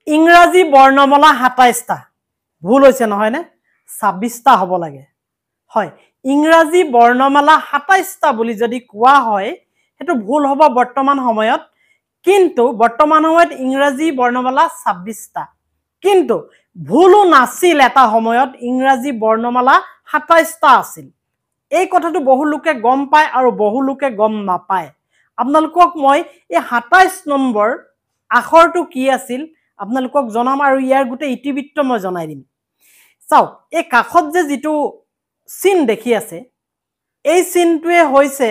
ইংৰাজী বৰ্ণমালা ২৭টা ভুল হৈছে নহয় নে ২৬টা হ'ব লাগে হয় ইংৰাজী বৰ্ণমালা ২৭টা বুলি যদি কোৱা হয় হেতু ভুল হ'ব বৰ্তমান সময়ত কিন্তু বৰ্তমান সময়ত ইংৰাজী বৰ্ণমালা ২৬টা কিন্তু ভুলও নাছিল এটা সময়ত ইংৰাজী বৰ্ণমালা ২৭টা আছিল এই কথাটো বহু লোকে গম পায় আৰু বহু লোকে গম নাপায় আপোনালোকক মই এই ২৭ নম্বৰ আখৰটো কি আছিল আপোনালোকক জনাম আৰু ইয়াৰ গুটে ইতিবৃত্ত মই জনাই দিম চাওক এই কাখত যে যেটো চিন দেখি আছে এই চিনটোৱে হৈছে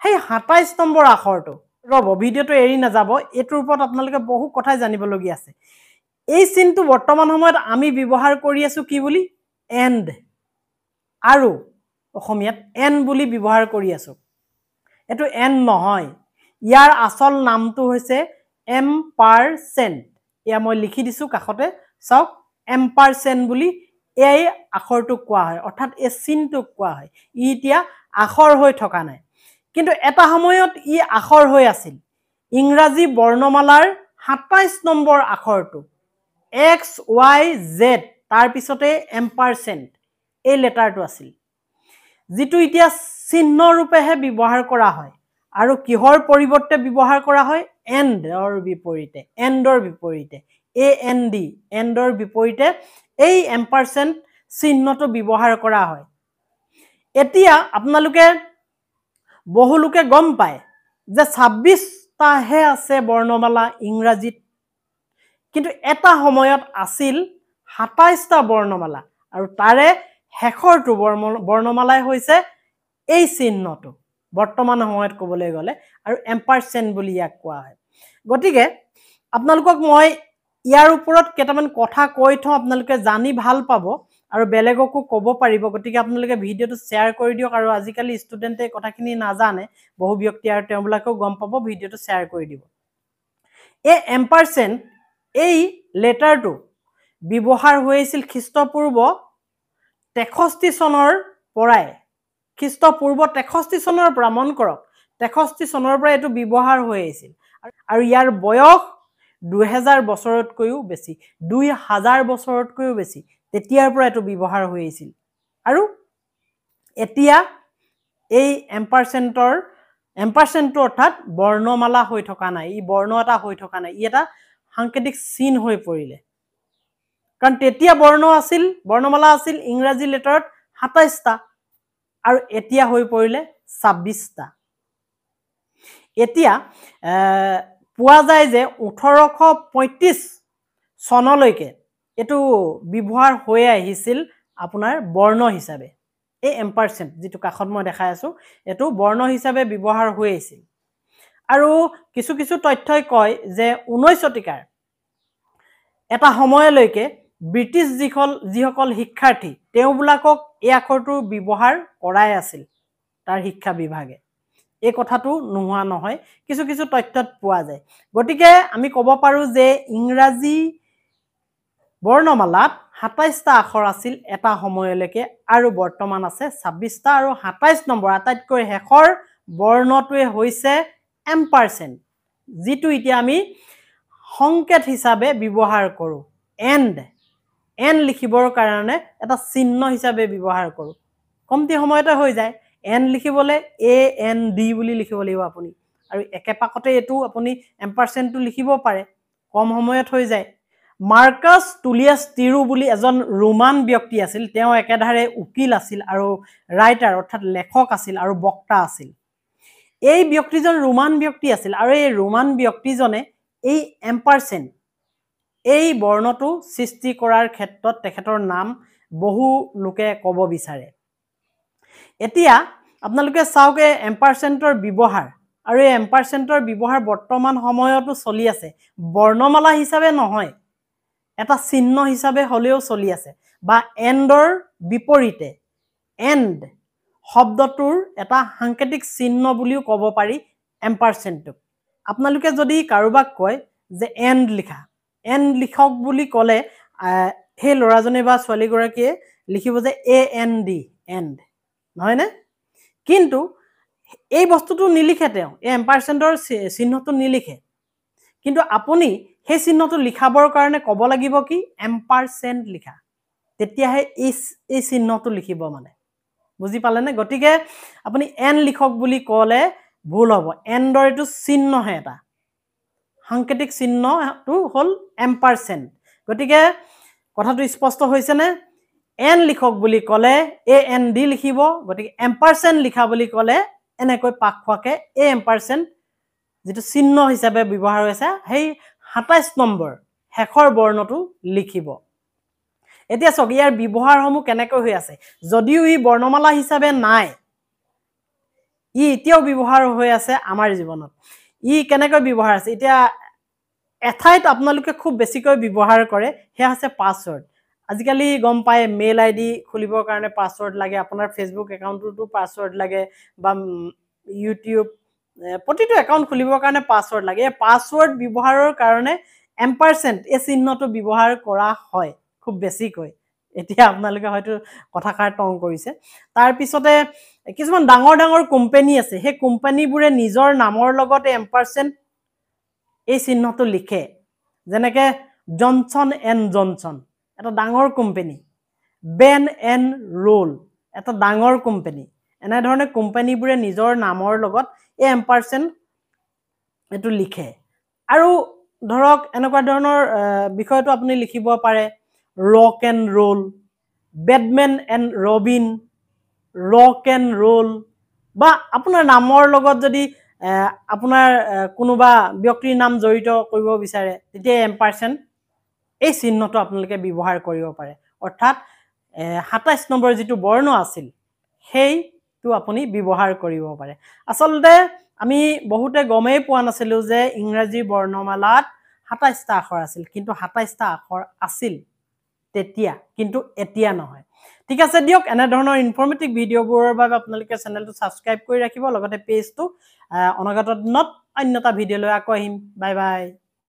সেই ২৭ নম্বৰ আখৰটো ৰব ভিডিওটো এৰি না যাব এটোৰ ওপৰত আপোনালোকে বহু কথাই জানিবলগীয়া আছে এই চিনটো বৰ্তমান সময়ত আমি ব্যৱহাৰ কৰি আছো কি বুলি এন্ড আৰু অসমীয়াত এন বুলি ব্যৱহাৰ কৰি আছো এটো এন নহয় ইয়াৰ আসল নামটো হৈছে এম্পাৰচেন্ট ইয়া মই লিখি দিছো কাখতে চাওক এম্পাৰচেন্ট বুলি এই আখৰটো কোৱা হয় অৰ্থাৎ এই চিনটো কোৱা হয় ইতিয়া আখৰ হৈ থকা নাই কিন্তু এটা সময়ত ই আখৰ হৈ আছিল ইংৰাজী বৰ্ণমালাৰ ২৭ নম্বৰ আখৰটো এক্স ওয়াই জেড তাৰ পিছতে এম্পাৰচেন্ট এই লেটাৰটো আছিল যেটো ইতিয়া চিহ্ন ৰূপেহে ব্যৱহাৰ কৰা হয় আৰু কিহৰ পৰিৱৰ্তে ব্যৱহাৰ কৰা হয় এন্ডৰ বিপৰীতে এ এন ডি এন্ডৰ বিপৰীতে এই এম্পাৰচেন্ট চিহ্নটো ব্যৱহাৰ কৰা হয় এতিয়া আপোনালোকে বহু লোকে গম পায় যে ২৬টাহে আছে বৰ্ণমালা ইংৰাজীত কিন্তু এটা সময়ত আছিল ২৭টা বৰ্ণমালা আৰু তাৰে হেখৰটো বৰ্ণমালাই হৈছে এই চিহ্নটো বৰ্তমান সময়ত ক'বলৈ গ'লে আৰু এম্পাৰচেন্ট বুলি ইয়াক কোৱা হয় গতিকে আপোনালোকক মই ইয়াৰ ওপৰত কেইটামান কথা কৈ থওঁ আপোনালোকে জানি ভাল পাব আৰু বেলেগকো ক'ব পাৰিব গতিকে আপোনালোকে ভিডিওটো শেয়াৰ কৰি দিয়ক আৰু আজিকালি ষ্টুডেন্টে কথাখিনি নাজানে বহু ব্যক্তি আৰু তেওঁবিলাকেও গম পাব ভিডিওটো শেয়াৰ কৰি দিব এই এম্পাৰচেন্ট এই লেটাৰটো ব্যৱহাৰ হৈছিল খ্ৰীষ্টপূৰ্ব ৬৩ চনৰ পৰাই খ্ৰীষ্টপূৰ্ব ৬৩ চনৰ পৰা মন কৰক ৬৩ চনৰ পৰা এটো ব্যৱহাৰ হৈ আছিল আৰু ইয়াৰ বয়স ২০০০ বছৰতকৈও বেছি ২০০০ বছৰতকৈও বেছি তেতিয়াৰ পৰা এটো ব্যৱহাৰ হৈ আছিল আৰু এতিয়া এই এম্পাৰচেন্টৰ অৰ্থাৎ বৰ্ণমালা হৈ থকা নাই ই বৰ্ণ এটা হৈ থকা নাই ই এটা সাংকেতিক চিন হৈ পৰিলে কাৰণ তেতিয়া বৰ্ণমালা আছিল ইংৰাজী লেটাৰত ২৭টা আৰু এতিয়া হৈ পৰিলে ২৬টা এতিয়া পোৱা যায় যে ১৮৩৫ চনলৈকে এটো ব্যৱহাৰ হৈ আহিছিল আপোনাৰ বৰ্ণ হিচাপে এই এম্পাৰচেন্ট যেটো কাখত মই দেখাই আছো এটো বৰ্ণ হিচাপে ব্যৱহাৰ হৈ আছিল আৰু কিছু কিছু তথ্যই কয় যে ১৯ শতিকাৰ এটা সময়লৈকে ব্ৰিটিছ যিসকল শিক্ষাৰ্থী তেওঁবিলাকক এই আখৰটো ব্যৱহাৰ কৰাই আছিল তাৰ শিক্ষা বিভাগে এই কথাটো নোহোৱা নহয় কিছু কিছু তথ্যত পোৱা যায় গতিকে আমি ক'ব পাৰো যে ইংৰাজী বৰ্ণমালাত ২৭টা আখৰ আছিল এটা সময়লৈকে আৰু বৰ্তমান আছে ২৬টা আৰু ২৭ নম্বৰ আটাইতকৈ হেখৰ বৰ্ণটোৱে হৈছে এম্পাৰচেন্ট যেটো এতিয়া আমি সংকেত হিচাপে ব্যৱহাৰ কৰো এন লিখিবৰ কাৰণে এটা চিহ্ন হিচাপে ব্যৱহাৰ কৰো কমতি সময়তে হৈ যায় এন লিখিবলে এ এন ডি বুলি লিখিব লাগিব আপুনি আৰু একেপাকতে এটো আপুনি এম্পাৰচেন্টটো লিখিব পাৰে কম সময়ত হৈ যায় মাৰ্কাছ টুলিয়াছ টিৰু বুলি এজন ৰোমান ব্যক্তি আছিল তেওঁ একেধাৰে উকিল আছিল আৰু ৰাইটাৰ অৰ্থাৎ লেখক আছিল আৰু বক্তা আছিল এই ব্যক্তিজন ৰোমান ব্যক্তি আছিল আৰু এই ৰোমান ব্যক্তিজনে এই এম্পাৰচেন্ট এই বৰ্ণটো সৃষ্টি কৰাৰ ক্ষেত্ৰত তেখেতৰ নাম বহু লোকে ক'ব বিচাৰে এতিয়া আপোনালোকে চাওক এম্পাৰচেন্টৰ ব্যৱহাৰ আৰু এই এম্পাৰচেন্টৰ ব্যৱহাৰ বৰ্তমান সময়তো চলি আছে বৰ্ণমালা হিচাপে নহয় এটা চিহ্ন হিচাপে হলেও চলি আছে বা এন্ডৰ বিপৰীতে এন্ড শব্দটোৰ এটা সাংকেতিক চিহ্ন বুলিও ক'ব পাৰি এম্পাৰচেন্টক আপোনালোকে যদি কাৰোবাক কয় যে এন্ড লিখক বুলি ক'লে সেই ল'ৰাজনে বা ছোৱালীগৰাকীয়ে লিখিব যে এ এন ডি এন্ড নহয় নে কিন্তু এই বস্তুটো নিলিখে তেওঁ এই এম্পাৰচেন্টৰ চিহ্নটো নিলিখে কিন্তু আপুনি সেই চিহ্নটো লিখাবৰ কাৰণে ক'ব লাগিব কি এম্পাৰচেণ্ট লিখা তেতিয়াহে এই চিহ্নটো লিখিব মানে বুজি পালেনে গতিকে আপুনি এন লিখক বুলি ক'লে ভুল হ'ব এন দৰেটো চিহ্নহে এটা সাংকেতিক চিহ্নটো হ'ল এম্পাৰচেণ্ট গতিকে কথাটো স্পষ্ট হৈছেনে এন লিখক বুলি ক'লে এ এন ডি লিখিব গতিকে এম্পাৰচেণ্ট লিখা বুলি ক'লে এনেকৈ পাক খোৱাকে এ এম্পাৰচেণ্ট যেটো চিহ্ন হিচাপে ব্যৱহাৰ হৈছে সেই 27 নম্বৰ শেষৰ বৰ্ণটো লিখিব এতিয়া চক ইয়াৰ ব্যৱহাৰসমূহ কেনেকৈ হৈ আছে যদিও ই বৰ্ণমালা হিচাপে নাই ই এতিয়াও ব্যৱহাৰ হৈ আছে আমাৰ জীৱনত ই কেনেকৈ ব্যৱহাৰ আছে এতিয়া এঠাইত আপোনালোকে খুব বেছিকৈ ব্যৱহাৰ কৰে হে আছে পাসওয়াৰ্ড আজিকালি গম পায় মেইল আইডি খুলিবৰ কাৰণে পাসওয়াৰ্ড লাগে আপোনাৰ ফেসবুক একাউণ্টটো পাসওয়াৰ্ড লাগে বা ইউটিউব প্ৰতিটো একাউণ্ট খুলিবৰ কাৰণে পাসওয়াৰ্ড লাগে এই পাসওয়াৰ্ড ব্যৱহাৰৰ কাৰণে এম্পাৰচেণ্ট এই চিহ্নটো ব্যৱহাৰ কৰা হয় খুব বেছিকৈ এতিয়া আপোনালোকে হয়তো কথাকাৰ টং কৰিছে তাৰ পিছতে কিছুমান ডাঙৰ ডাঙৰ কোম্পানী আছে সেই কোম্পানীবোৰে নিজৰ নামৰ লগত এম্পাৰচেণ্ট এই চিহ্নটো লিখে যেনেকৈ জনসন এণ্ড জনসন এটা ডাঙৰ কোম্পানী বেন এণ্ড ৰোল এটা ডাঙৰ কোম্পানী এনেধৰণে কোম্পানীবোৰে নিজৰ নামৰ লগত এই এম্পাৰচেণ্ট এটো লিখে আৰু ধৰক এনেকুৱা ধৰণৰ বিষয়টো আপুনি লিখিব পাৰে rock and roll Batman and Robin rock and roll বা আপোনাৰ নামৰ লগত যদি আপোনাৰ কোনোবা ব্যক্তিৰ নাম জড়িত কৰিব বিচাৰে তেতিয়া এম্পাৰচেণ্ট এই চিহ্নটো আপোনালোকে ব্যৱহাৰ কৰিব পাৰে অৰ্থাৎ 27 নম্বৰ যেটো বৰ্ণ আছিল সেইটো আপুনি ব্যৱহাৰ কৰিব পাৰে আসলতে আমি বহুতে গমেই পোৱা নাছিলো যে ইংৰাজী বৰ্ণমালাত 27টা আখৰ আছিল কিন্তু 27টা আখৰ আছিল তেতিয়া কিন্তু এতিয়া নহয় ঠিক আছে দিয়ক এনে ধৰণৰ ইনফৰমেটিভ ভিডিঅ'বোৰৰ বাবে আপোনালোকে চেনেলটো সাবস্ক্ৰাইব কৰি ৰাখিব লগতে পেজটো অনাগত দিনত অন্যটা ভিডিঅ' লৈ আকৌ আহিম বাই বাই